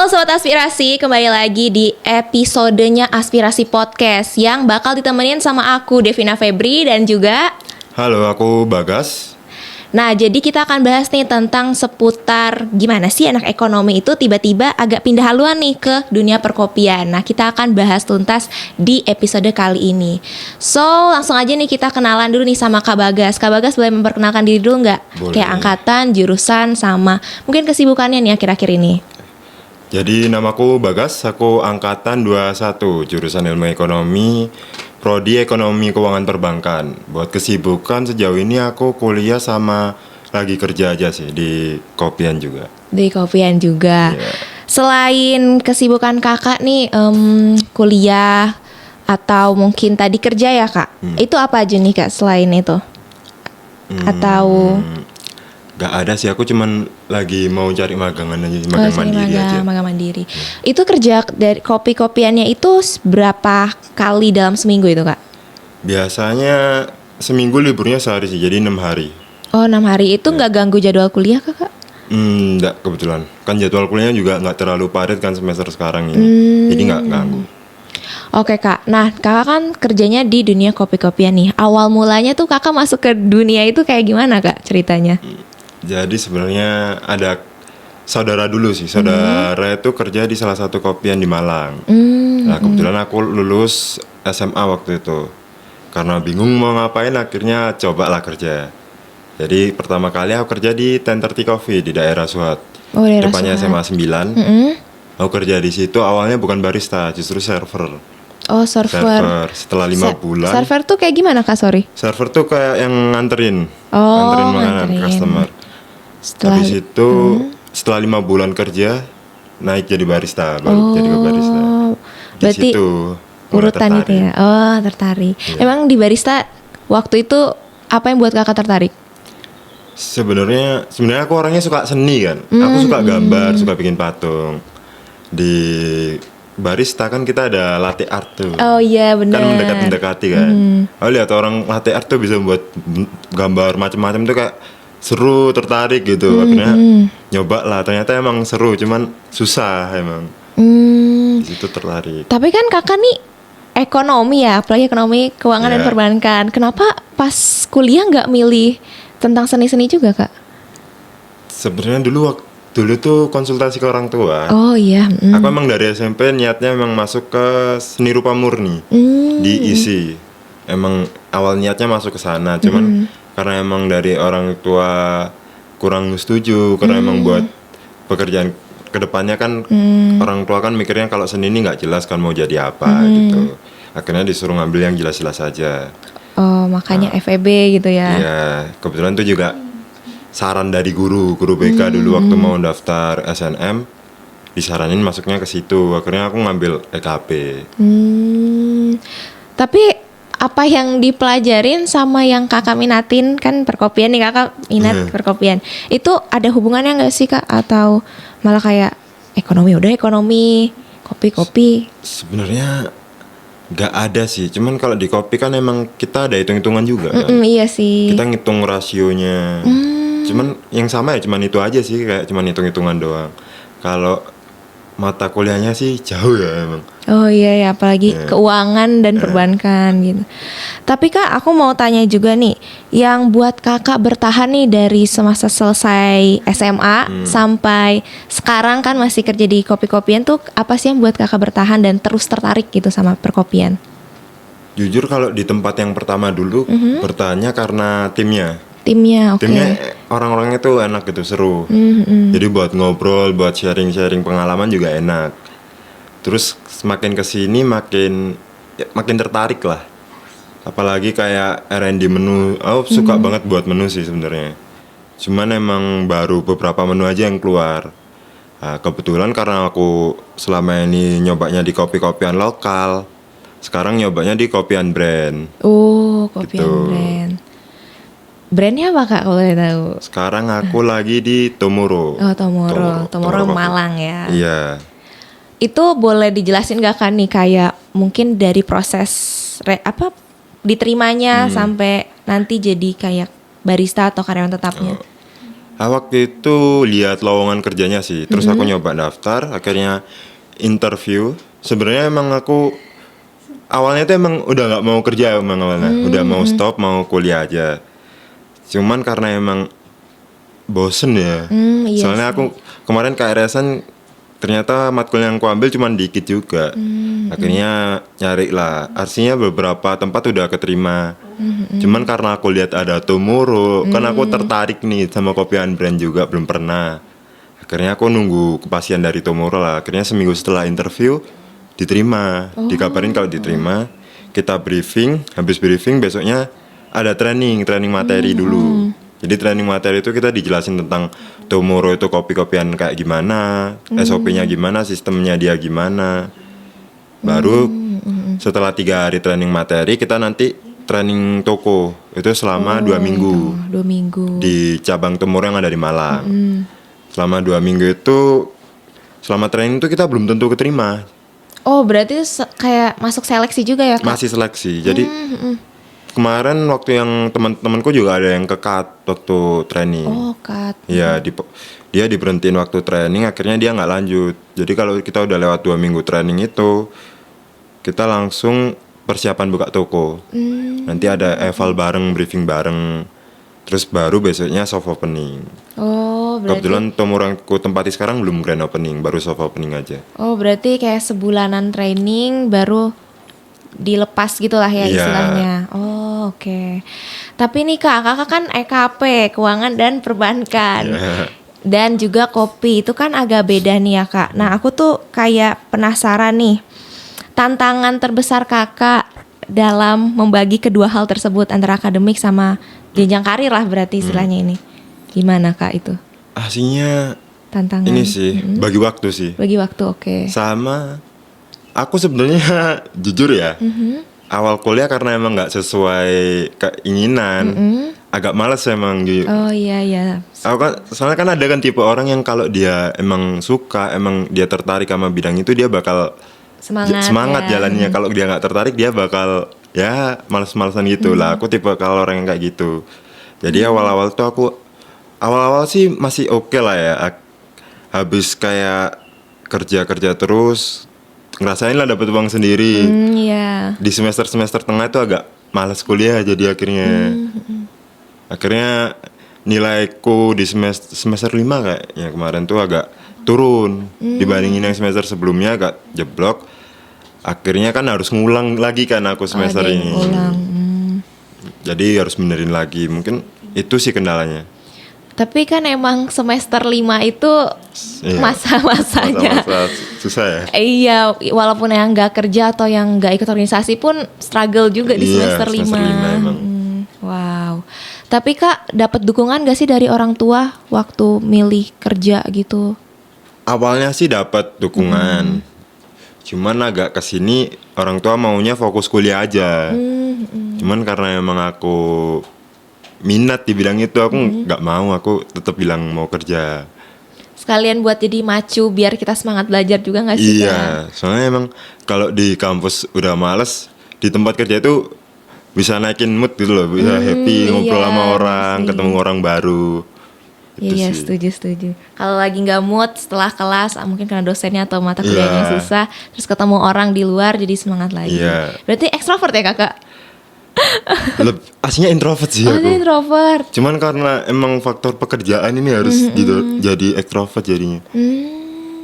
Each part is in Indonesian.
Halo Sobat Aspirasi, kembali lagi di episodenya Aspirasi Podcast yang bakal ditemenin sama aku Devina Febri dan juga Halo, aku Bagas. Nah, jadi kita akan bahas nih tentang seputar gimana sih anak ekonomi itu tiba-tiba agak pindah haluan nih ke dunia perkopian. Nah, kita akan bahas tuntas di episode kali ini. So, langsung aja nih kita kenalan dulu nih sama Kak Bagas. Kak Bagas boleh memperkenalkan diri dulu nggak? Boleh. Kayak angkatan, jurusan, sama mungkin kesibukannya nih akhir-akhir ini. Jadi namaku Bagas, aku angkatan 21, jurusan Ilmu Ekonomi, prodi Ekonomi Keuangan Perbankan. Buat kesibukan sejauh ini aku kuliah sama lagi kerja aja sih di kopian juga. Di kopian juga. Iya. Selain kesibukan kakak nih, kuliah atau mungkin tadi kerja ya kak? Itu apa aja nih kak selain itu? Atau Gak ada sih, aku cuman lagi mau cari magangan aja, cari magang mandiri aja. magang mandiri. Itu kerja dari kopi-kopiannya itu berapa kali dalam seminggu itu kak? Biasanya seminggu liburnya sehari sih, jadi 6 hari. Oh 6 hari itu nggak ganggu jadwal kuliah kakak? Enggak, kebetulan. Kan jadwal kuliahnya juga nggak terlalu padat kan semester sekarang ini. Jadi nggak ganggu. Oke kak, nah kakak kan kerjanya di dunia kopi-kopian nih. Awal mulanya tuh kakak masuk ke dunia itu kayak gimana kak ceritanya? Jadi sebenarnya ada saudara dulu sih. Saudara itu kerja di salah satu kopian di Malang. Nah kebetulan aku lulus SMA waktu itu. Karena bingung mau ngapain akhirnya cobalah kerja. Jadi pertama kali aku kerja di 1030 Coffee di daerah Suhat. Oh, daerah Depannya Suhat. SMA 9. Aku kerja di situ awalnya bukan barista, justru server. Oh server. Setelah 5 bulan. Server tuh kayak gimana kak, sorry? Server tuh kayak yang nganterin. Oh, nganterin makanan nganterin. customer. Setelah Habis itu setelah 5 bulan kerja naik jadi barista, baru jadi ke barista. Di berarti situ mulai urutan itu tertarik. ya. Oh, tertarik. Emang di barista waktu itu apa yang buat kakak tertarik? Sebenarnya aku orangnya suka seni kan. Aku suka gambar, suka bikin patung. Di barista kan kita ada latte art tuh. Oh iya benar. Kan mendekat-mendekati kan. Aku lihat orang latte art tuh bisa buat gambar macam-macam tuh kayak seru, tertarik gitu. Akhirnya nyoba lah, ternyata emang seru, cuman susah emang. Di situ tertarik. Tapi kan kakak nih ekonomi ya, apalagi ekonomi keuangan dan Iya. perbankan. Kenapa pas kuliah nggak milih tentang seni-seni juga kak? Sebenarnya dulu tuh konsultasi ke orang tua. Oh iya. Aku emang dari SMP niatnya emang masuk ke seni rupa murni di ISI. Emang awal niatnya masuk ke sana, cuman karena emang dari orang tua kurang setuju, karena emang buat pekerjaan kedepannya kan orang tua kan mikirnya kalau seni ini nggak jelas kan mau jadi apa gitu. Akhirnya disuruh ngambil yang jelas-jelas aja. Oh makanya FEB gitu ya. Iya, kebetulan tuh juga saran dari guru BK dulu waktu mau daftar SNM disaranin masuknya ke situ. Akhirnya aku ngambil EKP. Tapi apa yang dipelajarin sama yang kakak minatin, kan perkopian nih kakak minat perkopian, itu ada hubungannya nggak sih kak? Atau malah kayak ekonomi udah ekonomi, kopi-kopi? Sebenarnya nggak ada sih. Cuman kalau di kopi kan emang kita ada hitung-hitungan juga kan. Iya sih. Kita ngitung rasionya. Cuman yang sama ya cuman itu aja sih, kayak cuman hitung-hitungan doang. Kalau mata kuliahnya sih jauh ya emang. Oh iya ya, apalagi keuangan dan perbankan gitu. Tapi kak, aku mau tanya juga nih, yang buat kakak bertahan nih dari semasa selesai SMA sampai sekarang kan masih kerja di kopi-kopian tuh, apa sih yang buat kakak bertahan dan terus tertarik gitu sama perkopian? Jujur kalau di tempat yang pertama dulu bertahannya karena timnya. Timnya, oke. Timnya orang-orangnya tuh enak gitu, seru. Jadi buat ngobrol, buat sharing-sharing pengalaman juga enak. Terus semakin kesini makin tertarik lah. Apalagi kayak R&D menu, aku suka banget buat menu sih sebenarnya. Cuman emang baru beberapa menu aja yang keluar. Nah, kebetulan karena aku selama ini nyobanya di kopi-kopian lokal, sekarang nyobanya di kopian brand. Oh, kopian Gitu. brand. Brandnya apa kak kalau boleh tahu? Sekarang aku lagi di Tomoro. Oh, Tomoro Coffee. Malang ya. Iya. Itu boleh dijelasin gak kan nih kayak mungkin dari proses diterimanya sampai nanti jadi kayak barista atau karyawan tetapnya? Waktu itu lihat lowongan kerjanya sih, terus aku nyoba daftar, akhirnya interview. Sebenarnya emang aku awalnya tuh emang udah nggak mau kerja emang awalnya, udah mau stop, mau kuliah aja. Cuman karena emang bosen ya, Iya soalnya sih. aku kemarin KRS-an ternyata matkul yang aku ambil cuman dikit juga. Akhirnya nyari lah, artinya beberapa tempat udah keterima. Cuman karena aku lihat ada Tomorrow, kan aku tertarik nih sama kopian brand juga, belum pernah. Akhirnya aku nunggu kepastian dari Tomorrow lah. Akhirnya seminggu setelah interview diterima, dikabarin kalau diterima. Kita briefing, habis briefing besoknya ada training materi dulu. Jadi training materi itu kita dijelasin tentang Tomorrow itu kopi-kopian kayak gimana, SOP-nya gimana, sistemnya dia gimana. Baru setelah 3 hari training materi kita nanti training toko itu selama 2 minggu 2 minggu. di cabang Tomorrow yang ada di Malang. Selama 2 minggu itu, selama training itu kita belum tentu keterima, Oh, berarti kayak masuk seleksi juga ya, Kak? masih seleksi. Jadi kemarin waktu yang teman-temanku juga ada yang kekat waktu training. Oh, Kak. Ya, dia diberhentiin waktu training, akhirnya dia nggak lanjut. Jadi kalau kita udah lewat 2 minggu training itu, kita langsung persiapan buka toko. Nanti ada eval bareng, briefing bareng, terus baru besoknya soft opening. Oh, berarti Kebetulan Tomorrow yang ku tempati sekarang belum grand opening, baru soft opening aja. Oh, berarti kayak sebulanan training baru dilepas gitulah ya Iya. istilahnya. Oh, oke. Tapi nih Kak, Kakak kan EKP, keuangan dan perbankan. Iya. Dan juga kopi, itu kan agak beda nih ya Kak. Nah, aku tuh kayak penasaran nih. Tantangan terbesar Kakak dalam membagi kedua hal tersebut antara akademik sama jenjang karir lah berarti istilahnya ini. Gimana Kak itu? Aslinya Tantangan. ini sih, bagi waktu sih. Bagi waktu, oke. Sama, aku sebenarnya jujur ya, awal kuliah karena emang nggak sesuai keinginan, agak males emang jujur. Oh iya iya. Aku kan, soalnya kan ada kan tipe orang yang kalau dia emang suka, emang dia tertarik sama bidang itu, dia bakal Semangat ya. jalannya. Kalau dia nggak tertarik, dia bakal ya males-malesan gitu lah. Aku tipe kalau orang yang kayak gitu. Jadi awal-awal tuh awal-awal sih masih oke lah ya. Habis kayak kerja terus, ngerasain lah dapat uang sendiri. Iya. Di semester tengah itu agak malas kuliah, jadi akhirnya nilaiku di semester 5 kayaknya kemarin tuh agak turun dibandingin yang semester sebelumnya, agak jeblok. Akhirnya kan harus ngulang lagi kan aku semester Ada yang ini. ulang. Jadi harus benerin lagi. Mungkin itu sih kendalanya. Tapi kan emang semester 5 itu Iya. masa-masanya. Masa-masa susah ya. Iya, walaupun yang nggak kerja atau yang nggak ikut organisasi pun struggle juga di Iya, semester 5. semester 5 emang. Wow. Tapi Kak, dapat dukungan gak sih dari orang tua waktu milih kerja gitu? Awalnya sih dapat dukungan. Cuman agak kesini orang tua maunya fokus kuliah aja. Cuman karena emang aku minat di bidang itu, aku nggak mau, aku tetap bilang mau kerja. Sekalian buat jadi macu biar kita semangat belajar juga gak sih Kak? Iya, soalnya emang kalau di kampus udah males, di tempat kerja itu bisa naikin mood gitu loh, bisa happy, ngobrol iya, sama orang, sih. ketemu orang baru. Itu Iya, sih. setuju. Kalau lagi nggak mood setelah kelas, mungkin karena dosennya atau mata kuliahnya Iya. susah, terus ketemu orang di luar jadi semangat lagi. Iya. Berarti ekstrovert ya kakak? Aslinya introvert sih Oh, aku. dia introvert. Cuman karena emang faktor pekerjaan ini harus jadi ekstrovert jadinya.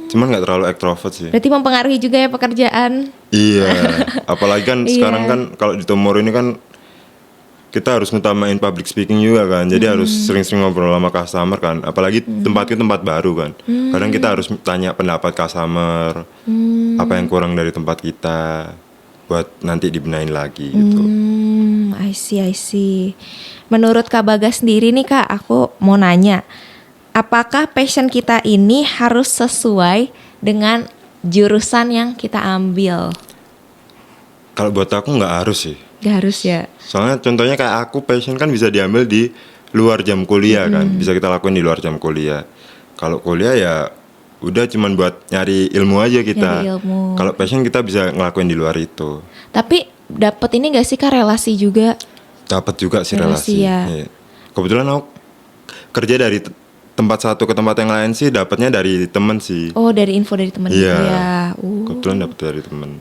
Cuman nggak terlalu ekstrovert sih. Berarti mempengaruhi juga ya pekerjaan. Iya, apalagi kan Iya. sekarang kan kalau di Tomorrow ini kan kita harus ngutamain public speaking juga kan. Jadi harus sering-sering ngobrol sama customer kan. Apalagi tempatnya tempat baru kan. Kadang kita harus tanya pendapat customer, apa yang kurang dari tempat kita, buat nanti dibenahin lagi gitu. I see. Menurut Kak Bagas sendiri nih Kak, aku mau nanya, apakah passion kita ini harus sesuai dengan jurusan yang kita ambil? Kalau buat aku nggak harus sih. Gak harus ya? Soalnya contohnya kayak aku, passion kan bisa diambil di luar jam kuliah kan. Bisa kita lakuin di luar jam kuliah. Kalau kuliah ya udah cuman buat nyari ilmu aja kita. Nyari ilmu. Kalau passion kita bisa ngelakuin di luar itu. Tapi dapat ini gak sih Kak relasi juga? Dapat juga sih Relasi relasi. ya. Iya. Kebetulan aku kerja dari tempat satu ke tempat yang lain sih dapatnya dari temen sih. Oh, dari info dari teman Iya. gitu ya. Kebetulan dapat dari temen.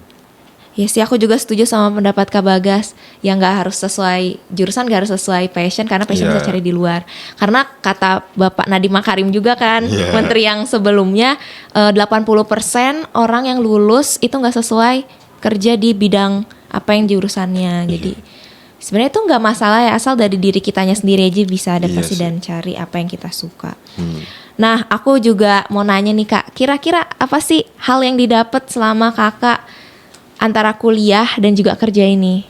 Ya sih, aku juga setuju sama pendapat Kak Bagas yang nggak harus sesuai jurusan, nggak harus sesuai passion, karena passion Iya. bisa cari di luar. Karena kata Bapak Nadiem Makarim juga kan, Iya. menteri yang sebelumnya 80% orang yang lulus itu nggak sesuai kerja di bidang apa yang jurusannya. Jadi sebenarnya itu nggak masalah ya, asal dari diri kitanya sendiri aja bisa adaptasi Iya sih. dan cari apa yang kita suka. Nah, aku juga mau nanya nih Kak, kira-kira apa sih hal yang didapat selama Kakak antara kuliah dan juga kerja ini?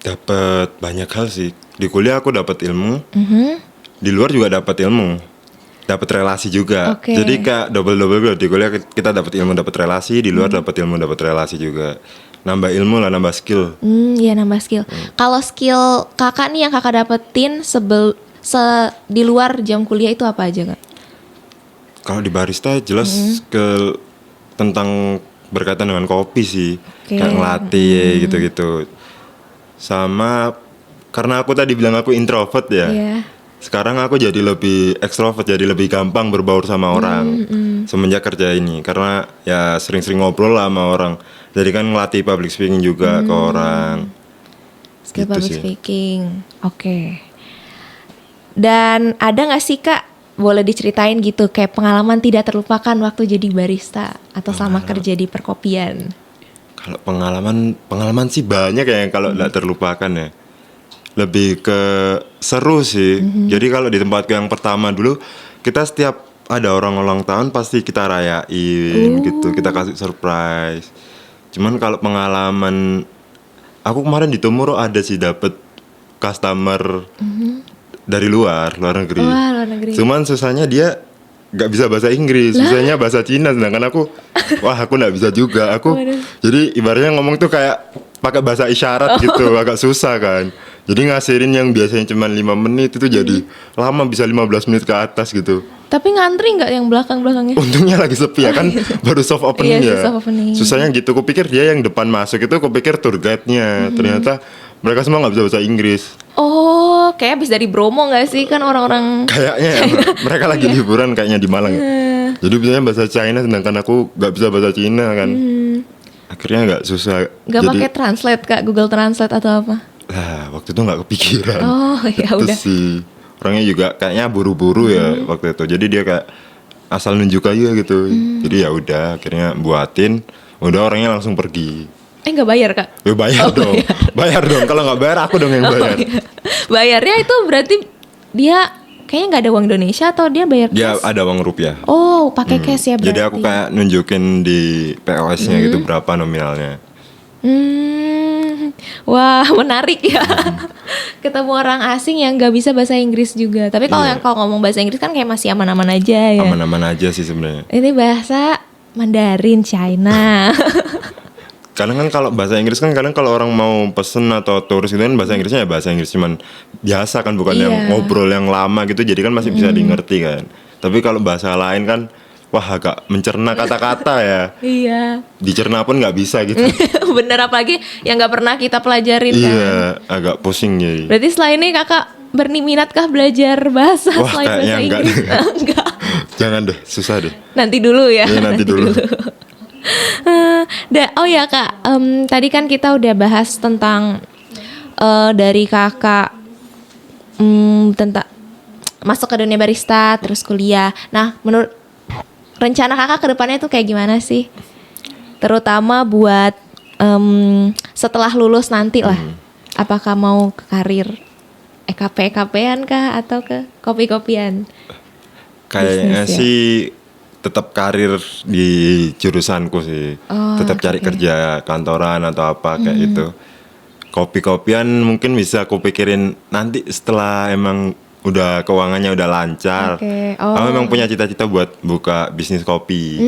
Dapat banyak hal sih. Di kuliah aku dapat ilmu. Di luar juga dapat ilmu. Dapat relasi juga. Oke. Jadi kayak double di kuliah kita dapat ilmu, dapat relasi, di luar dapat ilmu, dapat relasi juga. Nambah ilmu lah, nambah skill. Iya, nambah skill. Kalau skill Kakak nih yang Kakak dapetin di luar jam kuliah itu apa aja Kak? Kalau di barista jelas skill tentang berkaitan dengan kopi sih. Oke. Kayak ngelatih gitu-gitu. Sama karena aku tadi bilang aku introvert ya. Iya. Sekarang aku jadi lebih ekstrovert, jadi lebih gampang berbaur sama orang semenjak kerja ini. Karena ya sering-sering ngobrol lah sama orang. Jadi kan ngelatih public speaking juga ke orang. Skill Gitu public sih. speaking. Oke. Dan ada nggak sih Kak, boleh diceritain gitu kayak pengalaman tidak terlupakan waktu jadi barista atau selama kerja di perkopian? Kalau pengalaman sih banyak ya yang kalau nggak terlupakan ya. Lebih ke seru sih. Jadi kalau di tempatku yang pertama dulu, kita setiap ada orang ulang tahun pasti kita rayain gitu, kita kasih surprise. Cuman kalau pengalaman, aku kemarin di Tomoro ada sih dapet customer dari luar negeri. Wah, luar negeri. Cuman susahnya dia nggak bisa bahasa Inggris, susahnya bahasa Cina, sedangkan aku nggak bisa juga. Jadi ibaratnya ngomong tuh kayak pakai bahasa isyarat gitu, agak susah kan. Jadi ngasihin yang biasanya cuma 5 menit itu jadi lama, bisa 15 menit ke atas gitu. Tapi ngantri nggak yang belakang-belakangnya? Untungnya lagi sepi ya kan, baru soft opening Iya, ya. soft opening. Susahnya gitu, kupikir dia yang depan masuk itu, kupikir tour guide-nya. Ternyata mereka semua nggak bisa bahasa Inggris. Oh, kayak habis dari Bromo nggak sih kan orang-orang? Kayaknya ya, mereka lagi liburan kayaknya di Malang ya. Jadi biasanya bahasa China, sedangkan aku nggak bisa bahasa Cina kan. Akhirnya nggak susah. Nggak Jadi, pakai translate Kak, Google Translate atau apa? waktu itu nggak kepikiran. Oh, ya Itu udah. sih. Orangnya juga kayaknya buru-buru ya waktu itu. Jadi dia kayak asal nunjuk aja gitu. Jadi ya udah, akhirnya buatin. Udah orangnya langsung pergi. Nggak bayar Kak? Ya bayar dong. Bayar dong. Kalau nggak bayar aku dong yang bayar. iya. Bayarnya itu berarti dia kayaknya nggak ada uang Indonesia atau dia bayar Dia cash? ada uang rupiah. Oh, pakai cash ya berarti. Jadi aku kayak nunjukin di POS-nya gitu berapa nominalnya. Wah, menarik ya. Ketemu orang asing yang nggak bisa bahasa Inggris juga. Tapi kalau Iya. yang kalau ngomong bahasa Inggris kan kayak masih aman-aman aja ya. Aman-aman aja sih sebenarnya. Ini bahasa Mandarin China. Kadang kan kalau bahasa Inggris kan kadang kalau orang mau pesen atau turis gitu kan bahasa Inggrisnya ya bahasa Inggris cuman biasa kan, bukan yang Iya. ngobrol yang lama gitu, jadi kan masih bisa dimengerti kan. Tapi kalau bahasa lain kan wah agak mencerna kata-kata ya. Iya. Dicerna pun nggak bisa gitu. Bener, apalagi yang nggak pernah kita pelajarin kan. Iya, agak pusing jadi. Berarti setelah ini kakak berminatkah belajar bahasa Wah, selain kayaknya bahasa enggak Inggris? deh. Enggak. Jangan deh, susah deh. Nanti dulu ya. Iya, nanti dulu. Oh ya kak, tadi kan kita udah bahas tentang dari kakak tentang masuk ke dunia barista, terus kuliah. Nah, menurut rencana kakak ke depannya tuh kayak gimana sih? Terutama buat setelah lulus nanti lah. Apakah mau ke karir EKP-EKP-an kah atau ke kopi-kopian? Kayaknya Bisnis ya? sih tetap karir di jurusanku sih. Oh, Tetap cari oke. kerja kantoran atau apa kayak gitu. Kopi-kopian mungkin bisa aku pikirin nanti setelah emang udah keuangannya udah lancar. Oke, Aku memang punya cita-cita buat buka bisnis kopi.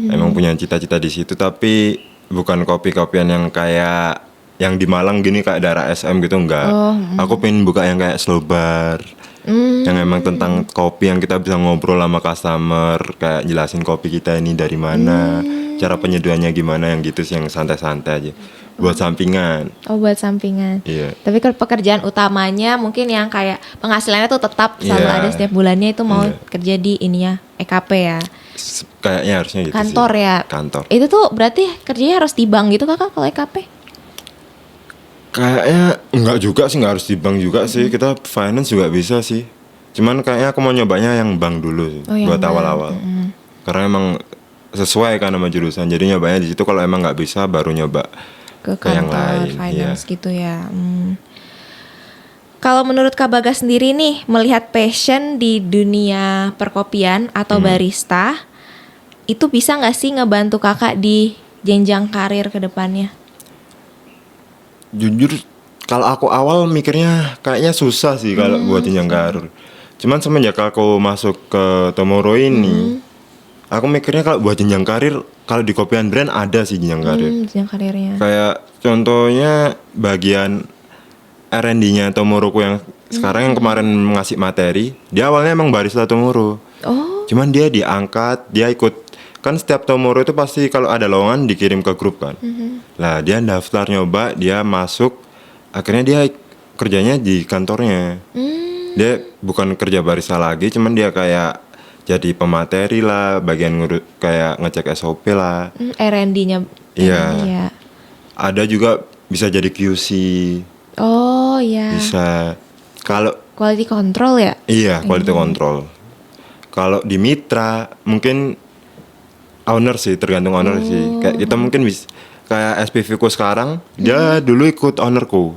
Emang punya cita-cita di situ, tapi bukan kopi-kopian yang kayak yang di Malang gini kayak daerah SM gitu enggak. Aku pengen buka yang kayak slow bar. Yang emang tentang kopi yang kita bisa ngobrol sama customer, kayak jelasin kopi kita ini dari mana, cara penyeduhannya gimana, yang gitu sih, yang santai-santai aja. Buat sampingan. Oh, buat sampingan. Iya. Tapi kalau pekerjaan utamanya mungkin yang kayak penghasilannya tuh tetap selalu Iya. ada setiap bulannya, itu mau Iya. kerja di ini ya, EKP ya. Kayaknya harusnya gitu Kantor sih. ya. Kantor. Itu tuh berarti kerjanya harus di bank gitu Kakak kalau EKP? Kayaknya enggak juga sih, enggak harus di bank juga sih. Kita finance juga bisa sih. Cuman kayaknya aku mau nyobanya yang bank dulu sih, Oh, yang buat bank. awal-awal. Karena emang sesuai kan sama jurusan. Jadi nyobanya di situ, kalau emang nggak bisa baru nyoba Ke yang kantor lain. finance Iya. gitu ya. Kalau menurut Kak Bagas sendiri nih, melihat passion di dunia perkopian atau barista, itu bisa nggak sih ngebantu Kakak di jenjang karir ke depannya? Jujur, kalau aku awal mikirnya kayaknya susah sih kalau buat jenjang karir. Cuman semenjak aku masuk ke Tomorrow ini, aku mikirnya kalau buat jenjang karir, kalau di Kopian Brand ada sih jenjang karir. Jenjang karirnya. Kayak contohnya bagian R&D-nya Tomorrowku yang sekarang, yang kemarin ngasih materi, dia awalnya emang barista Tomorrow. Oh, Cuman dia diangkat, dia ikut, kan setiap Tomorrow itu pasti kalau ada lowongan dikirim ke grup kan. Lah dia daftar nyoba, dia masuk, akhirnya dia kerjanya di kantornya. Dia bukan kerja barista lagi, cuman dia kayak jadi pemateri lah, bagian ngurus kayak ngecek SOP lah. R&D-nya. Iya. Iya. Ada juga bisa jadi QC, Oh ya. bisa. Kalau Quality control ya. iya, quality control. Kalau di mitra mungkin owner sih, tergantung owner sih. Kayak kita mungkin bisa, kayak SPV ku sekarang, dia dulu ikut ownerku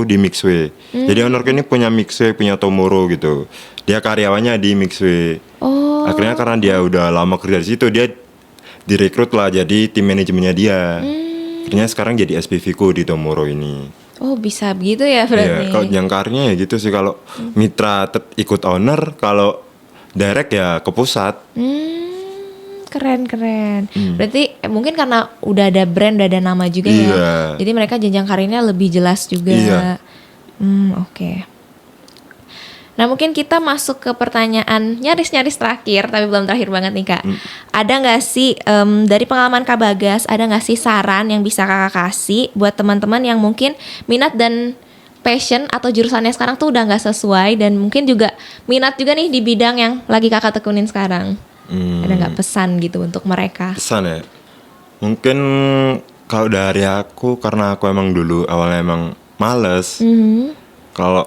di Mixway. Jadi ownerku ini punya Mixway, punya Tomorrow gitu. Dia karyawannya di Mixway. Oh. Akhirnya karena dia udah lama kerja di situ, dia direkrut lah jadi tim manajemennya dia. Akhirnya sekarang jadi SPV ku di Tomorrow ini. Oh, bisa begitu ya berarti. Iya, kalau jenjang karirnya ya gitu sih. Kalau mitra ikut owner, kalau direct ya ke pusat. Keren. Berarti mungkin karena udah ada brand, udah ada nama juga ya. Iya. Jadi mereka jenjang karirnya lebih jelas juga. Iya. Oke. Nah, mungkin kita masuk ke pertanyaan nyaris-nyaris terakhir, tapi belum terakhir banget nih Kak. Ada nggak sih dari pengalaman Kak Bagas, ada nggak sih saran yang bisa Kakak kasih buat teman-teman yang mungkin minat dan passion atau jurusannya sekarang tuh udah nggak sesuai, dan mungkin juga minat juga nih di bidang yang lagi Kakak tekunin sekarang? Ada nggak pesan gitu untuk mereka? Pesan ya, mungkin kalau dari aku, karena aku emang dulu awalnya emang males. Kalau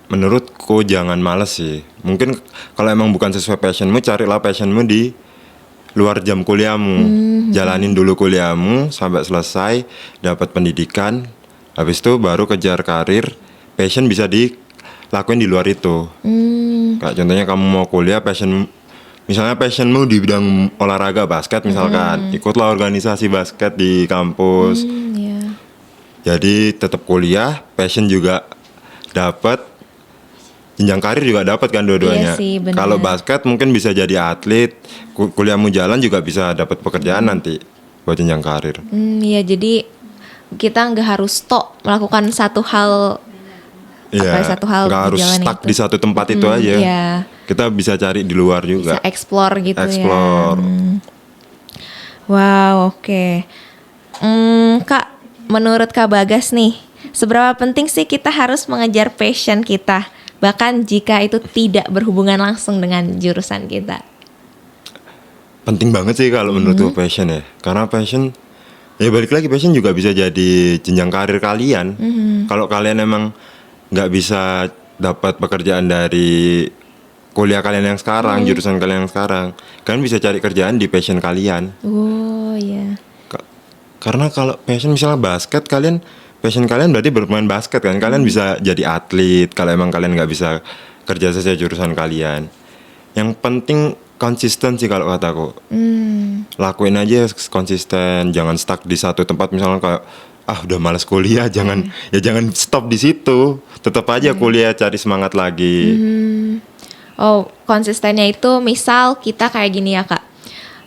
menurutku jangan males sih. Mungkin kalau emang bukan sesuai passionmu, carilah passionmu di luar jam kuliahmu. Jalanin dulu kuliahmu sampai selesai, dapat pendidikan. Habis itu baru kejar karir. Passion bisa dilakuin di luar itu. Kayak contohnya kamu mau kuliah, misalnya passionmu di bidang olahraga basket misalkan, ikutlah organisasi basket di kampus. Iya. Jadi tetap kuliah, passion juga dapat, jenjang karir juga dapat kan dua-duanya. Iya sih, benar. Kalau basket mungkin bisa jadi atlet, kuliahmu jalan juga bisa dapat pekerjaan nanti buat jenjang karir. Iya, jadi kita nggak harus stop melakukan satu hal. Iya, satu hal nggak di harus jalan stuck itu. di satu tempat itu aja. Iya. Kita bisa cari di luar juga. Bisa explore gitu Explore. ya. Wow, oke. Kak, menurut Kak Bagas nih, seberapa penting sih kita harus mengejar passion kita, bahkan jika itu tidak berhubungan langsung dengan jurusan kita? Penting banget sih kalau menurutku passion ya. Karena passion, ya balik lagi, passion juga bisa jadi jenjang karir kalian. Kalau kalian emang nggak bisa dapat pekerjaan dari kuliah kalian yang sekarang, jurusan kalian yang sekarang, kalian bisa cari kerjaan di passion kalian. Oh iya. Karena kalau passion misalnya basket, passion kalian berarti bermain basket kan. Kalian bisa jadi atlet kalau emang kalian nggak bisa kerja sesuai jurusan kalian. Yang penting konsisten sih kalau kataku. Lakuin aja konsisten, jangan stuck di satu tempat. Misalnya kayak udah malas kuliah, jangan stop di situ. Tetap aja kuliah, cari semangat lagi. Oh, konsistennya itu misal kita kayak gini ya Kak,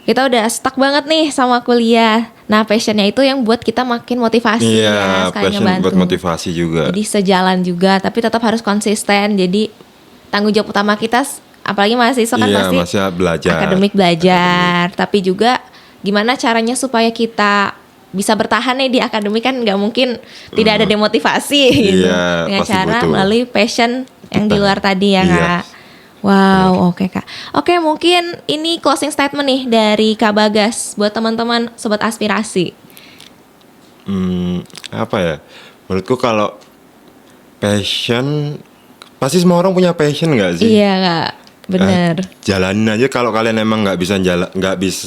kita udah stuck banget nih sama kuliah. Nah, passionnya itu yang buat kita makin motivasi Iya, ya, sekalian passion ngebantu. buat motivasi juga. Jadi sejalan juga, tapi tetap harus konsisten. Jadi tanggung jawab utama kita, apalagi mahasiswa kan Iya, pasti masih belajar. akademik belajar, tapi juga gimana caranya supaya kita bisa bertahan nih di akademik, kan nggak mungkin tidak ada demotivasi gitu. Iya, Dengan pasti cara butuh. melalui passion yang di luar tadi ya Iya. Kak. Wow, oke Kak. Oke, mungkin ini closing statement nih dari Kak Bagas buat teman-teman sobat aspirasi. Apa ya? Menurutku kalau passion, pasti semua orang punya passion nggak sih? Iya Kak, bener. Jalanin aja. Kalau kalian emang nggak bisa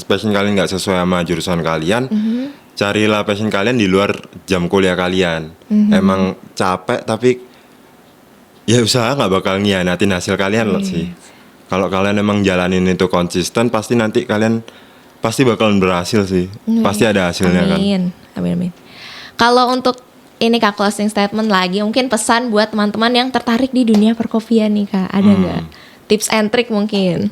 passion kalian nggak sesuai sama jurusan kalian, carilah passion kalian di luar jam kuliah kalian. Emang capek tapi ya usaha nggak bakal ngianatin hasil kalian loh sih. Kalau kalian emang jalanin itu konsisten, pasti nanti kalian pasti bakalan berhasil sih. Pasti ada hasilnya kan. Amin, amin, amin. Kalau untuk ini Kak, closing statement lagi, mungkin pesan buat teman-teman yang tertarik di dunia perkopian nih Kak, ada nggak? Tips and trick mungkin?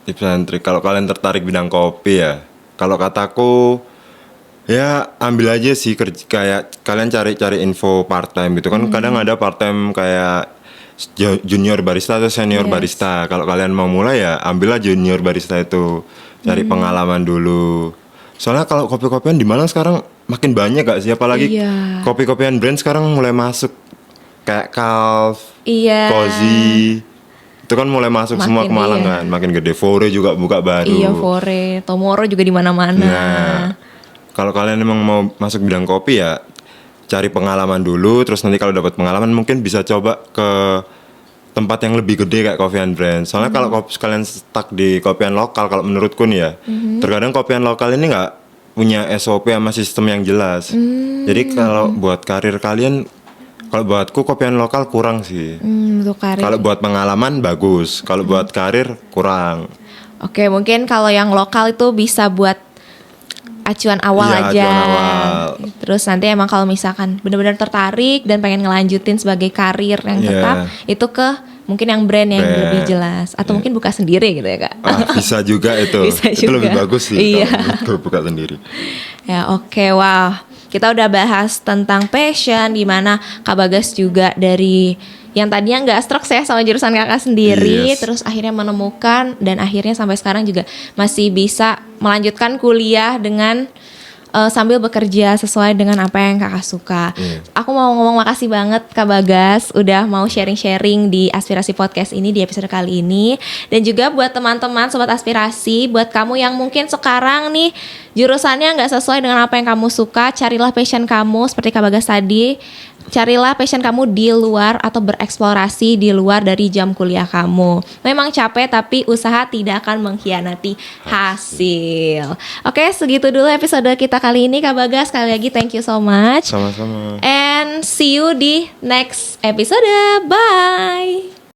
Tips and trik, kalau kalian tertarik bidang kopi ya, kalau kataku ya ambil aja sih, kayak kalian cari info part time gitu kan. Kadang ada part time kayak junior barista atau senior barista. Kalau kalian mau mulai ya ambillah junior barista itu, cari pengalaman dulu. Soalnya kalau kopi-kopian di Malang sekarang makin banyak gak sih, apalagi Iya. kopi-kopian brand sekarang mulai masuk kayak Calv, Iya. Cozy. Itu kan mulai masuk semua ke Makin, Malang iya. kan, makin gede. Fore juga buka baru. Iya, Fore, Tomorrow juga di mana-mana. Nah, kalau kalian emang mau masuk bidang kopi ya cari pengalaman dulu, terus nanti kalau dapat pengalaman mungkin bisa coba ke tempat yang lebih gede kayak Coffee and Brand. Soalnya kalau kalian stuck di kopian lokal, kalau menurutku nih ya, terkadang kopian lokal ini nggak punya SOP sama sistem yang jelas. Jadi kalau buat karir kalian, kalau buatku kopian lokal kurang sih. Untuk karir. Kalau buat pengalaman bagus, kalau buat karir kurang. Oke, mungkin kalau yang lokal itu bisa buat acuan awal Iya, aja. acuan awal. Terus nanti emang kalau misalkan benar-benar tertarik dan pengen ngelanjutin sebagai karir yang Iya. tetap, itu ke mungkin yang brand yang Brand. lebih jelas, atau mungkin buka sendiri gitu ya Kak. Bisa juga itu. Bisa Itu juga. lebih bagus sih Iya. kalau menurutku buka sendiri. Ya oke, wah kita udah bahas tentang passion, gimana Kak Bagas juga dari yang tadinya nggak stroke ya sama jurusan kakak sendiri, Yes. terus akhirnya menemukan dan akhirnya sampai sekarang juga masih bisa melanjutkan kuliah dengan sambil bekerja sesuai dengan apa yang kakak suka. Aku mau ngomong makasih banget Kak Bagas udah mau sharing-sharing di Aspirasi Podcast ini di episode kali ini. Dan juga buat teman-teman Sobat Aspirasi, buat kamu yang mungkin sekarang nih jurusannya nggak sesuai dengan apa yang kamu suka, carilah passion kamu seperti Kak Bagas tadi. Carilah passion kamu di luar atau bereksplorasi di luar dari jam kuliah kamu. Memang capek tapi usaha tidak akan mengkhianati hasil. Oke, segitu dulu episode kita kali ini Kak Bagas. Sekali lagi thank you so much. Sama-sama. And see you di next episode. Bye.